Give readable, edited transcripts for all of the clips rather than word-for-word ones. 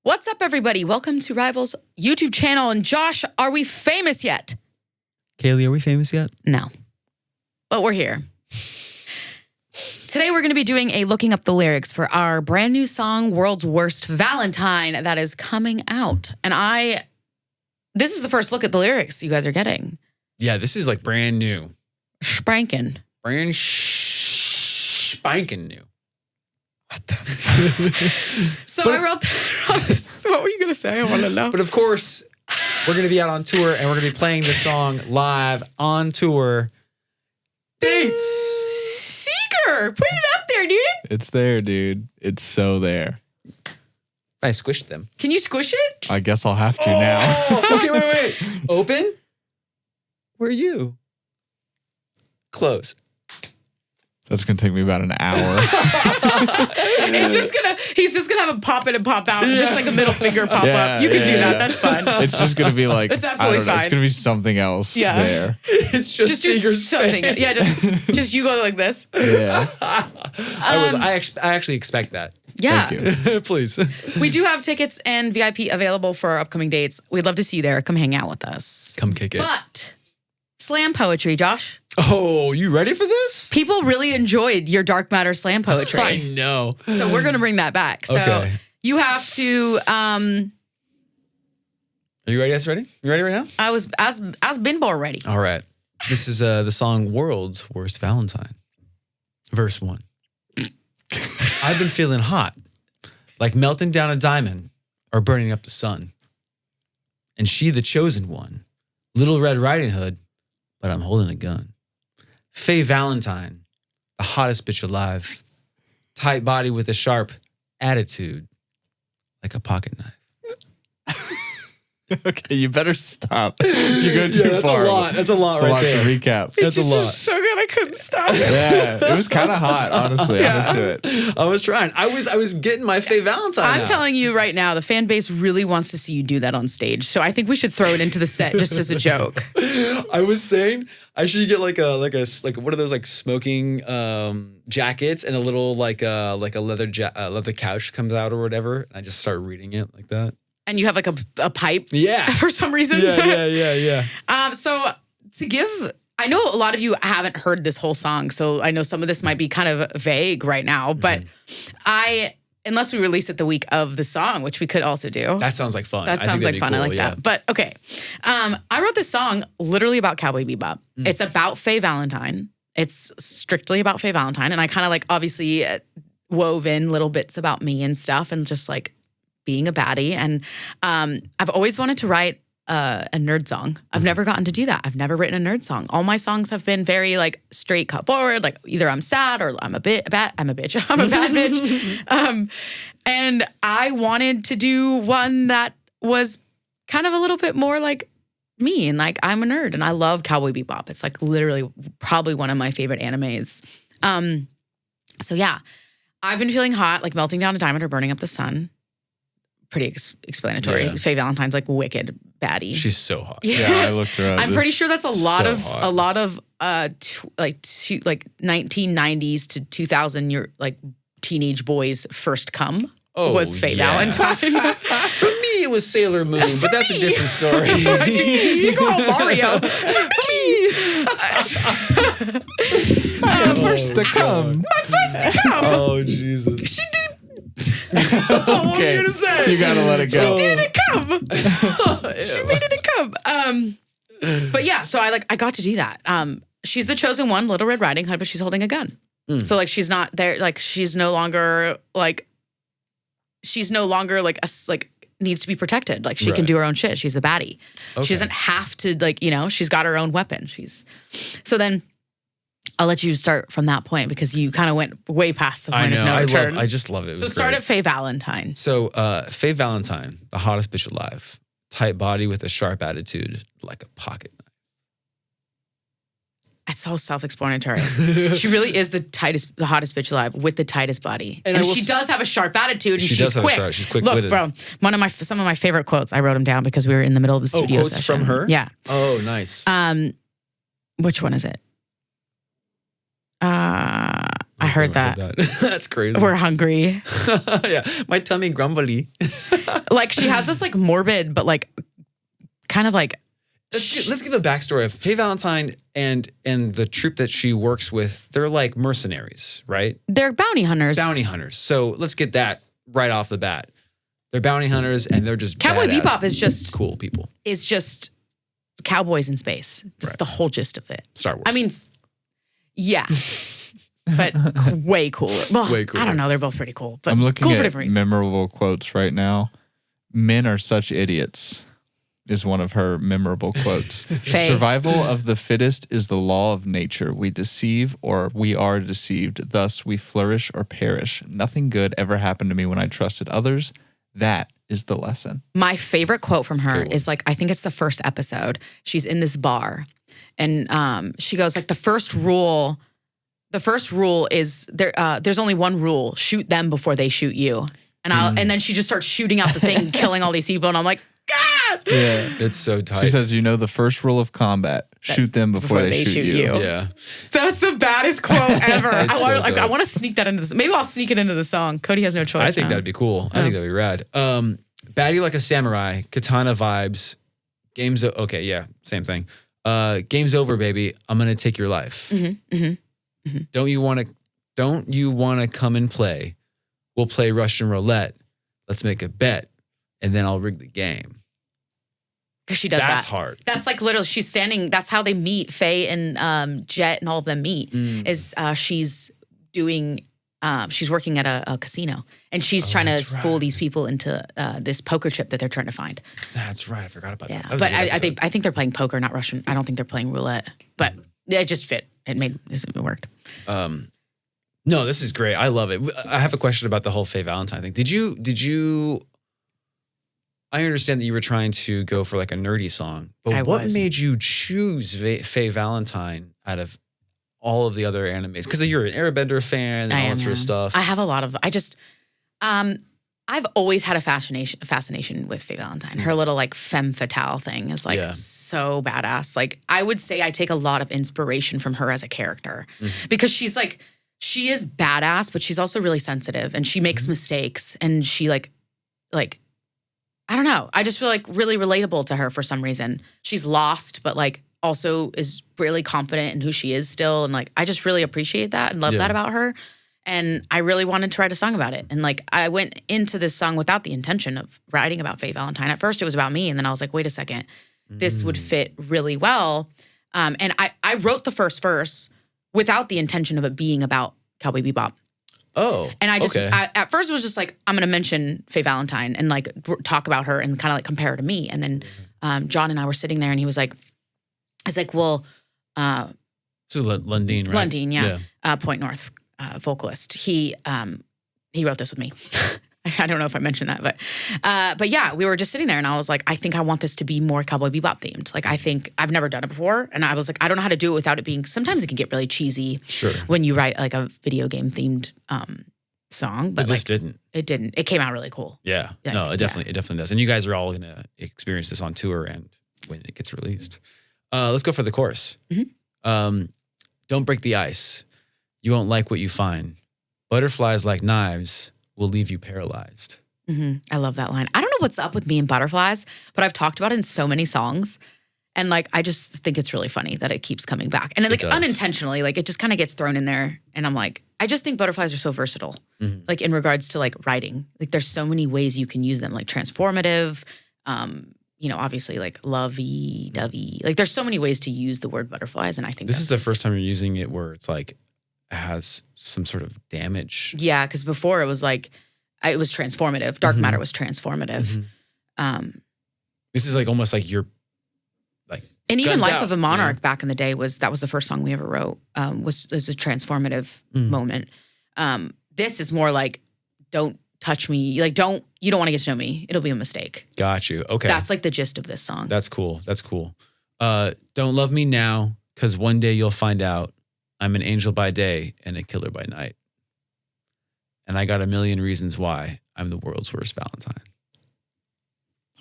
What's up, everybody? Welcome to Rival's YouTube channel. And Josh, are we famous yet? Kaylee, are we famous yet? No, but we're here. Today, we're going to be doing a looking up the lyrics for our brand new song, World's Worst Valentine, that is coming out. And this is the first look at the lyrics you guys are getting. Yeah, this is like brand new. Spankin'. Brand spanking new. What the? I wrote this. What were you going to say? I want to know. But of course, we're going to be out on tour and we're going to be playing this song live on tour. Dates. Seeger, put it up there, dude. It's there, dude. It's so there. I squished them. Can you squish it? I guess I'll have to now. Okay, wait. Open. Where are you? Close. That's going to take me about an hour. He's just gonna have a pop in and pop out, just like a middle finger pop up. You can do that. That's fine. It's just going to be like, it's absolutely fine. It's going to be something else there. It's just Seeger's something. face. Yeah, just you go like this. Yeah. I actually expect that. Yeah. Thank you. Please. We do have tickets and VIP available for our upcoming dates. We'd love to see you there. Come hang out with us. Come kick it. But slam poetry, Josh. Oh, you ready for this? People really enjoyed your dark matter slam poetry. I know. So we're going to bring that back. So Okay. you have to. Are you ready? Ready? You ready right now? I was been more ready. All right. This is the song World's Worst Valentine. Verse 1. I've been feeling hot, like melting down a diamond or burning up the sun. And she the chosen one, Little Red Riding Hood, but I'm holding a gun. Fay Valentine, the hottest bitch alive. Tight body with a sharp attitude, like a pocket knife. Okay, you better stop. You go too that's far. a lot. That's a lot right there. To recap. That's a lot. So good, I couldn't stop. Yeah, it was kind of hot, honestly. Yeah. I'm into it. I was trying. I was getting my Fay Valentine I'm out. telling you right now, the fan base really wants to see you do that on stage. So I think we should throw it into the set just as a joke. I was saying I should get like one of those like smoking jackets and a little like a leather couch comes out or whatever. And I just start reading it like that. And you have like a pipe. Yeah. For some reason. Yeah. So to give, I know a lot of you haven't heard this whole song, so I know some of this might be kind of vague right now, but unless we release it the week of the song, which we could also do. That sounds like fun. That sounds like fun. Cool, I like that. But okay. I wrote this song literally about Cowboy Bebop. It's about Fay Valentine. It's strictly about Fay Valentine. And I kind of like obviously wove in little bits about me and stuff and just like being a baddie. And I've always wanted to write a nerd song. I've never gotten to do that. I've never written a nerd song. All my songs have been very like straight cut forward. Like either I'm sad or I'm a bitch. I'm a bad bitch. And I wanted to do one that was kind of a little bit more like me. And like I'm a nerd and I love Cowboy Bebop. It's like literally probably one of my favorite animes. So yeah, I've been feeling hot, like melting down a diamond or burning up the sun. Pretty explanatory. Yeah. Fay Valentine's like wicked baddie. She's so hot. Yeah, I looked her up. I'm pretty sure that's a lot of 1990s to 2000 like teenage boys first come was Fay Valentine. For me, it was Sailor Moon, but that's a different story. You go all Mario. For me. My first to come. My first to come. Oh, Jesus. She did. What were you gonna say? You gotta let it go. She did it come. She made it come. But yeah, so I got to do that. She's the chosen one, Little Red Riding Hood, but she's holding a gun. So like she's not there. Like she's no longer like needs to be protected. Like she can do her own shit. She's the baddie. Okay. She doesn't have to she's got her own weapon. So then I'll let you start from that point because you kind of went way past the point of no return. I just love it. So start at Fay Valentine. So Fay Valentine, the hottest bitch alive. Tight body with a sharp attitude, like a pocket knife. It's so self-explanatory. She really is the hottest bitch alive with the tightest body. And she does have a sharp attitude and she's quick. She's quick. Look, bro, some of my favorite quotes, I wrote them down because we were in the middle of the studio quotes session. From her? Yeah. Oh, nice. Which one is it? I heard that. That's crazy. We're hungry. Yeah, my tummy grumbly. Like she has this like morbid, but like kind of like. Let's give a backstory of Fay Valentine and the troupe that she works with. They're like mercenaries, right? They're bounty hunters. Bounty hunters. So let's get that right off the bat. They're bounty hunters, and they're just Cowboy badass, Bebop is just cool people. Is just cowboys in space. That's Right. the whole gist of it. Star Wars. I mean, yeah, but way cooler. Well, Way cooler. I don't know. They're both pretty cool, but I'm looking cool for at different reasons. memorable quotes right now. Men are such idiots is one of her memorable quotes. Faye. Survival of the fittest is the law of nature. We deceive or we are deceived. Thus we flourish or perish. Nothing good ever happened to me when I trusted others. That is the lesson. My favorite quote from her is like, I think it's the first episode. She's in this bar and she goes like, the first rule is there's only one rule: shoot them before they shoot you. And then she just starts shooting out the thing, killing all these people. And I'm like, yes! Yeah. it's so tight. She says, the first rule of combat, shoot them before they shoot you. Yeah. That's the baddest quote ever. It's so dope. I want to sneak that into this. Maybe I'll sneak it into the song. Cody has no choice. I think that'd be cool. I think that'd be rad. Baddie like a samurai, katana vibes. Game's okay, yeah, same thing. Game's over, baby. I'm gonna take your life. Don't you wanna come and play? We'll play Russian roulette. Let's make a bet, and then I'll rig the game. Because she does that. That's hard. That's like literally, she's standing, that's how they meet. Faye and Jet and all of them meet, is she's doing, she's working at a casino. And she's trying to fool these people into this poker chip that they're trying to find. That's right. I forgot about that. Yeah, That was but a good I episode. think they're playing poker, not Russian. I don't think they're playing roulette. But it just fit. It worked. No, this is great. I love it. I have a question about the whole Fay Valentine thing. Did you? I understand that you were trying to go for like a nerdy song, but what made you choose Fay Valentine out of all of the other animes? Because you're an Airbender fan and all that sort of stuff. I have a lot of. I've always had a fascination with Fay Valentine. Her little like femme fatale thing is like so badass. Like I would say I take a lot of inspiration from her as a character because she is badass, but she's also really sensitive and she makes mistakes and she like I don't know. I just feel like really relatable to her for some reason. She's lost, but like also is really confident in who she is still. And like, I just really appreciate that and love that about her. And I really wanted to write a song about it. And like, I went into this song without the intention of writing about Fay Valentine. At first it was about me. And then I was like, wait a second, this would fit really well. And I wrote the first verse without the intention of it being about Cowboy Bebop. Oh, and I just, at first it was just like, I'm going to mention Fay Valentine and like talk about her and kind of like compare her to me. And then John and I were sitting there and he was like, I was like, well. This is Lundeen, right? Lundeen, yeah. Point North vocalist. He wrote this with me. I don't know if I mentioned that, but yeah, we were just sitting there and I was like, I think I want this to be more Cowboy Bebop themed. Like, I think I've never done it before. And I was like, I don't know how to do it without it being, sometimes it can get really cheesy when you write like a video game themed song. But this like, didn't. It didn't. It came out really cool. Yeah. Like, No, it definitely does. And you guys are all going to experience this on tour and when it gets released. Let's go for the chorus. Don't break the ice. You won't like what you find. Butterflies like knives will leave you paralyzed. I love that line. I don't know what's up with me and butterflies, but I've talked about it in so many songs. And like, I just think it's really funny that it keeps coming back. And like unintentionally, like it just kind of gets thrown in there. And I'm like, I just think butterflies are so versatile. Like in regards to like writing, like there's so many ways you can use them, like transformative, you know, obviously like lovey-dovey. Like there's so many ways to use the word butterflies. And I think this is the first time you're using it where it's like, it has some sort of damage. Yeah, because before it was like, it was transformative. Dark matter was transformative. This is like almost like you're like, and even guns Life out, of a Monarch back in the day was the first song we ever wrote. Was a transformative moment. This is more like, don't touch me. Like you don't want to get to know me. It'll be a mistake. Got you. Okay. That's like the gist of this song. That's cool. That's cool. Don't love me now, because one day you'll find out I'm an angel by day and a killer by night. And I got a million reasons why I'm the world's worst Valentine.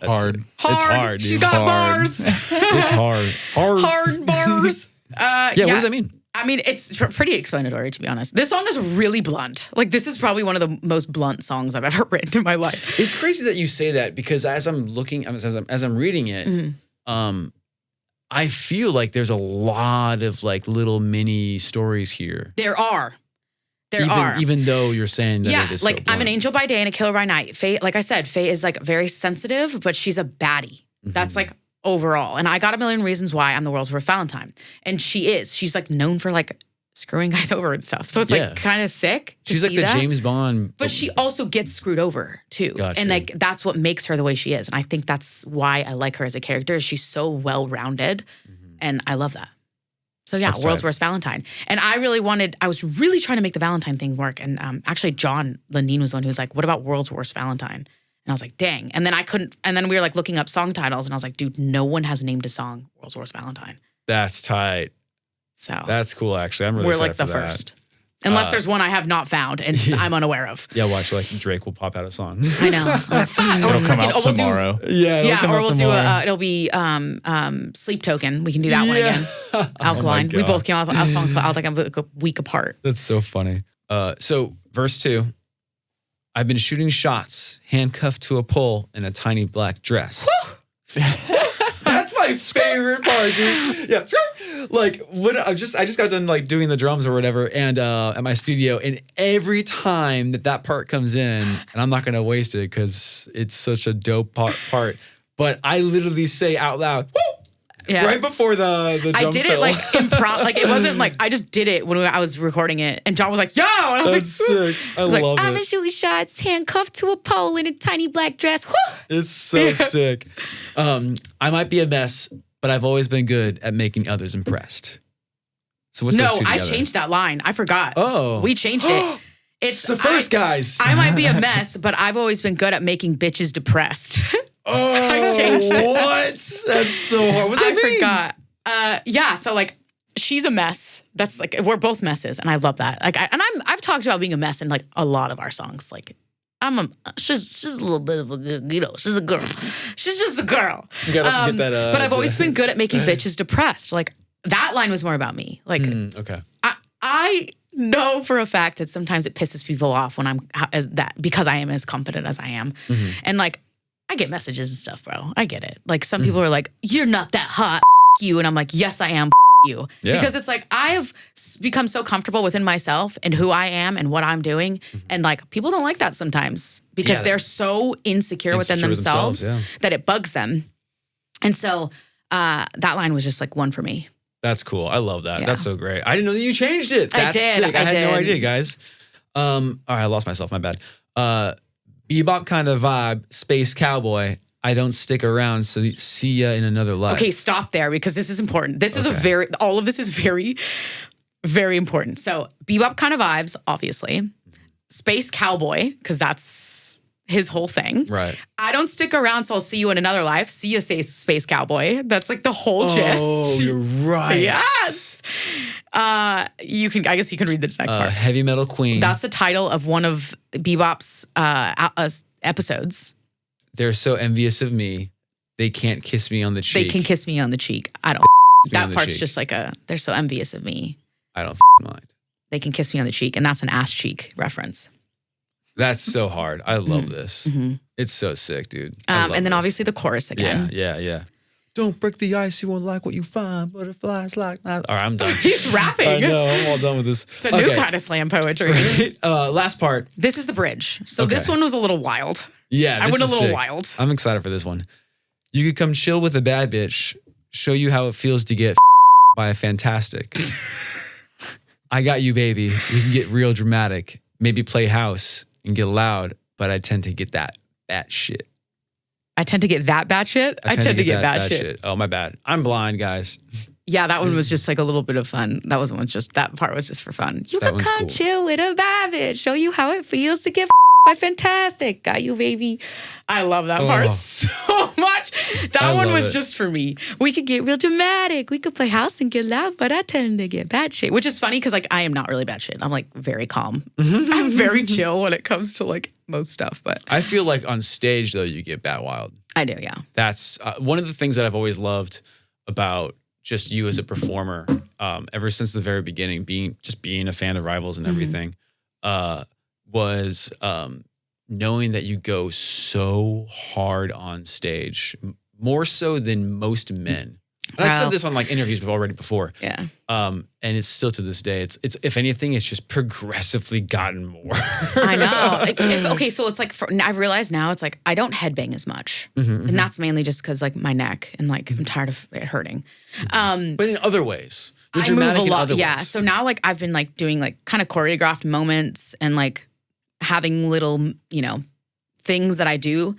That's Hard. it. It's hard, dude. She got Hard. bars. It's hard. Hard bars. Yeah, what does that mean? I mean, it's pretty explanatory, to be honest. This song is really blunt. Like, this is probably one of the most blunt songs I've ever written in my life. It's crazy that you say that because as I'm looking, as I'm reading it, I feel like there's a lot of like little mini stories here. There are. Even though you're saying that it is like so I'm an angel by day and a killer by night. Faye, like I said, Faye is like very sensitive, but she's a baddie. That's like overall. And I got a million reasons why I'm the world's worst Valentine. And she is. She's like known for like screwing guys over and stuff. So it's like kind of sick. She's like the James Bond. But she also gets screwed over too. Gotcha. And like that's what makes her the way she is. And I think that's why I like her as a character. She's so well-rounded. And I love that. So yeah, That's world's tight. worst Valentine. And I was really trying to make the Valentine thing work. And actually John Lundin was the one who was like, what about world's worst Valentine? And I was like, dang. And then I couldn't, and then we were like looking up song titles and I was like, dude, no one has named a song World's Worst Valentine. That's tight. So That's cool, actually. I'm really we're excited like the for that. first. Unless there's one I have not found and I'm unaware of. Yeah, watch, like Drake will pop out a song. I know. Like, fuck. It'll come out tomorrow. Or we'll do it'll be Sleep Token. We can do that one again. Alkaline. We God. both came out with songs out like a week apart. That's so funny. So verse 2, I've been shooting shots, handcuffed to a pole in a tiny black dress. That's my favorite part, dude. Yeah. Like what I just got done like doing the drums or whatever and at my studio, and every time that part comes in, and I'm not gonna waste it because it's such a dope part, but I literally say out loud, woo! Yeah. Right before the drum I did fill. it like improv. Like it wasn't like I just did it when I was recording it, and John was like, "Yo!" And I was That's like, sick. I was love like, it. I'm shooting shots, handcuffed to a pole in a tiny black dress. Woo! It's so sick. I might be a mess, but I've always been good at making others impressed. So what's those No, two I together? changed that line. I forgot. Oh. We changed it. It's the first, guys. I might be a mess, but I've always been good at making bitches depressed. Oh, changed it. what? That's so hard. What's that I mean? forgot. Yeah, so like she's a mess. That's like we're both messes, and I love that. Like, I've talked about being a mess in like a lot of our songs. Like, she's a little bit of a she's a girl. She's just a girl. You gotta get that. But I've always been good at making bitches depressed. Like that line was more about me. Like, Okay. I know for a fact that sometimes it pisses people off when because I am as confident as I am, and like I get messages and stuff, bro. I get it. Like some people are like, "You're not that hot." You, and I'm like, yes, I am. You, because it's like I've become so comfortable within myself and who I am and what I'm doing, and like people don't like that sometimes because they're so insecure within themselves that it bugs them. And so that line was just like one for me. That's cool. I love that. Yeah. That's so great. I didn't know that you changed it. That's I did. sick. I had no idea, guys. All right, I lost myself. My bad. Bebop kind of vibe, space cowboy. I don't stick around, so see ya in another life. Okay, stop there because this is important. This is all of this is very, very important. So Bebop kind of vibes, obviously. Space cowboy, because that's his whole thing. Right. I don't stick around, so I'll see you in another life. See ya, say space cowboy. That's like the whole gist. Oh, you're right. Yes. I guess you can read the next part. Heavy metal queen. That's the title of one of Bebop's episodes. They're so envious of me. They can't kiss me on the cheek. They can kiss me on the cheek. I don't. That part's just like they're so envious of me. I don't mind. They can kiss me on the cheek, and that's an ass cheek reference. That's so hard. I love this. It's so sick, dude. And then obviously the chorus again. Yeah. Don't break the ice, you won't like what you find. Butterflies like that. All right, I'm done. He's rapping. I know, I'm all done with this. It's a new kind of slam poetry. Last part. This is the bridge. So this one was a little wild. Yeah, I went a little sick. wild. I'm excited for this one. You could come chill with a bad bitch, show you how it feels to get by a fantastic. I got you, baby. We can get real dramatic. Maybe play house and get loud, but I tend to get that bad shit. I tend to get that bad shit. I tend to get bad shit. Oh, my bad. I'm blind, guys. Yeah, that one was just like a little bit of fun. That part was just for fun. You That can one's come cool. chill with a bad bitch, show you how it feels to get by fantastic. Got you, baby. I love that part so much. That one was just for me. We could get real dramatic. We could play house and get loud, but I tend to get bad shit, which is funny because like I am not really bad shit. I'm like very calm. I'm very chill when it comes to like most stuff, but I feel like on stage, though, you get bat wild. I do, yeah. That's one of the things that I've always loved about just you as a performer, ever since the very beginning, being a fan of Rivals and everything, was knowing that you go so hard on stage, more so than most men. And I've said this on like interviews already before. Yeah. And it's still to this day. It's if anything, it's just progressively gotten more. I know. Okay, so it's like I've realized now it's like I don't headbang as much, and that's mainly just because like my neck and like I'm tired of it hurting. But in other ways, I move a lot. Yeah. So now like I've been like doing like kind of choreographed moments and like having little things that I do.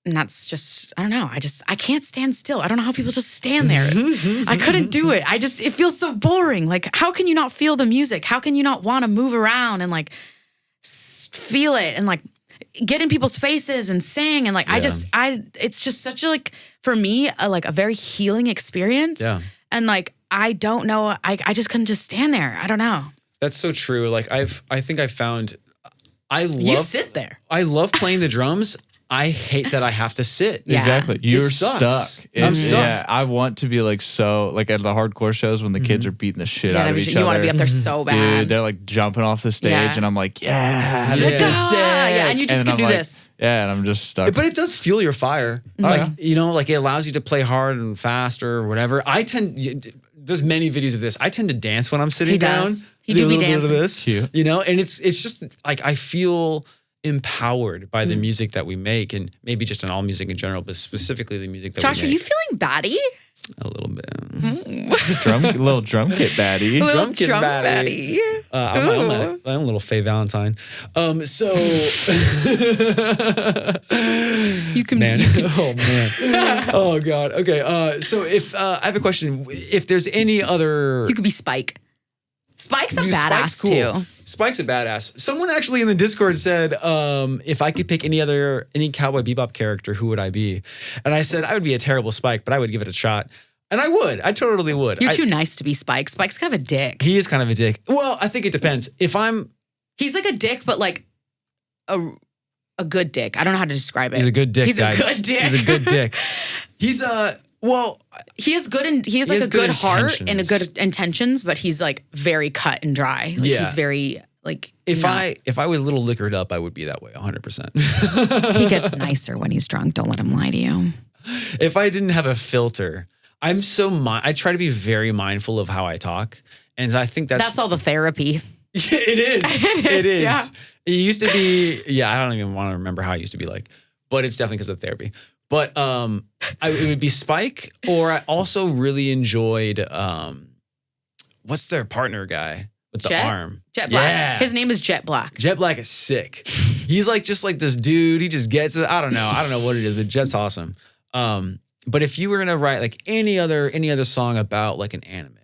And that's just, I don't know. I can't stand still. I don't know how people just stand there. I couldn't do it. It feels so boring. Like, how can you not feel the music? How can you not want to move around and like feel it and like get in people's faces and sing? And like, it's just such a, like, for me, a very healing experience. Yeah. And like, I don't know. I just couldn't just stand there. I don't know. That's so true. Like I think I found, you sit there. I love playing the drums. I hate that I have to sit. Yeah. Exactly. You're stuck. I'm stuck. Yeah, I want to be like so like at the hardcore shows when the kids are beating the shit out of each other. You want to be up there so bad. Dude, they're like jumping off the stage and I'm like, this is sick. Yeah, and you just can do this. Yeah, and I'm just stuck. But it does fuel your fire. Like, like it allows you to play hard and fast or whatever. There's many videos of this. I tend to dance when I'm sitting down. He do be dancing. Bit of this, and it's just like I feel empowered by the music that we make, and maybe just in all music in general, but specifically the music that Josh, we make. are you feeling batty? A little bit. Little drum kit baddie. Drum kit baddie. I'm my own little Fay Valentine. So you can. Oh man. Oh God. Okay. So if I have a question, if there's any other, you could be Spike. Spike's a badass too. Spike's a badass. Someone actually in the Discord said, if I could pick any Cowboy Bebop character, who would I be? And I said I would be a terrible Spike, but I would give it a shot. And I would. I totally would. You're too nice to be Spike. Spike's kind of a dick. He is kind of a dick. Well, I think it depends. He's like a dick, but like a good dick. I don't know how to describe it. He's a good dick, guys. He's a good dick. He's a good dick. He's he has like a good heart and a good intentions, but he's like very cut and dry. Like he's very like if I was a little liquored up, I would be that way 100%. He gets nicer when he's drunk. Don't let him lie to you. If I didn't have a filter, I try to be very mindful of how I talk, and I think that's all the therapy. It is. It is. Yeah. It used to be. Yeah, I don't even want to remember how it used to be like, but it's definitely because of therapy. But it would be Spike, or I also really enjoyed what's their partner guy with the arm? Jet Black. Yeah. His name is Jet Black. Jet Black is sick. He's like just like this dude. He just gets it. I don't know what it is, but Jet's awesome. But if you were gonna write like any other song about like an anime,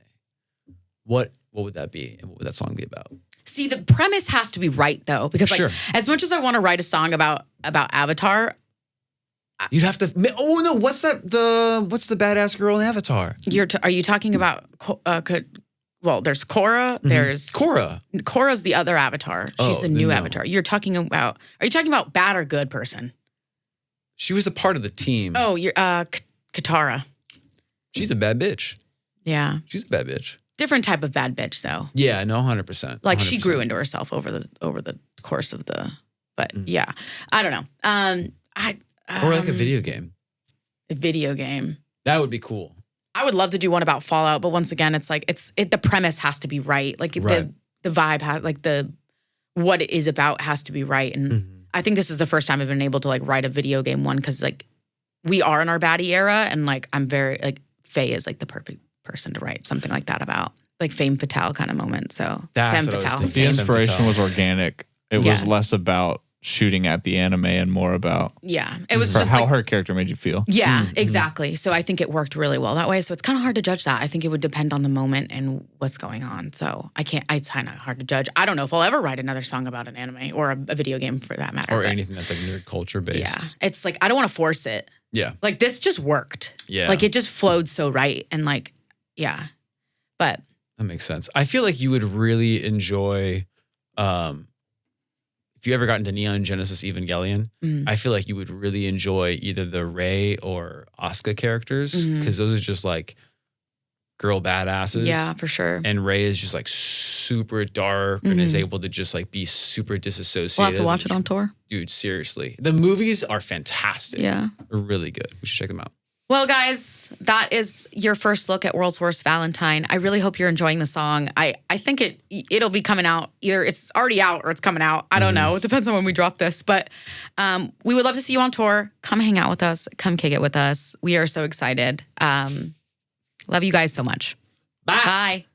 what would that be, and what would that song be about? See, the premise has to be right though, because like as much as I want to write a song about Avatar. You'd have to. Oh no! What's that? What's the badass girl in Avatar? Are you talking about? Well, there's Korra. There's Korra. Korra's the other Avatar. She's the new Avatar. Are you talking about bad or good person? She was a part of the team. Oh, you're Katara. She's a bad bitch. Yeah, she's a bad bitch. Different type of bad bitch though. Yeah, no, 100%. Like she grew into herself over the course of the. But yeah, I don't know. Or like a video game. A video game. That would be cool. I would love to do one about Fallout, but once again, it's like the premise has to be right. Like the vibe has like what it is about has to be right. And I think this is the first time I've been able to like write a video game one, because like we are in our baddie era, and like I'm very like Faye is like the perfect person to write something like that about, like Femme Fatale kind of moment. So that's Femme Fatale. The inspiration was organic. It was less about shooting at the anime and more about it was just how like, her character made you feel. Yeah, exactly. So I think it worked really well that way. So it's kind of hard to judge that. I think it would depend on the moment and what's going on. So it's kind of hard to judge. I don't know if I'll ever write another song about an anime or a video game for that matter. Or anything that's like nerd culture based. Yeah, it's like I don't want to force it. Yeah. Like this just worked. Yeah. Like it just flowed so right, and like but that makes sense. I feel like you would really enjoy if if you ever got into Neon Genesis Evangelion, I feel like you would really enjoy either the Rei or Asuka characters because those are just like girl badasses. Yeah, for sure. And Rei is just like super dark and is able to just like be super disassociated. We'll have to watch it on tour. Dude, seriously. The movies are fantastic. Yeah. They're really good. We should check them out. Well, guys, that is your first look at World's Worst Valentine. I really hope you're enjoying the song. I think it'll be coming out. Either it's already out or it's coming out. I don't know. It depends on when we drop this. But we would love to see you on tour. Come hang out with us. Come kick it with us. We are so excited. Love you guys so much. Bye. Bye.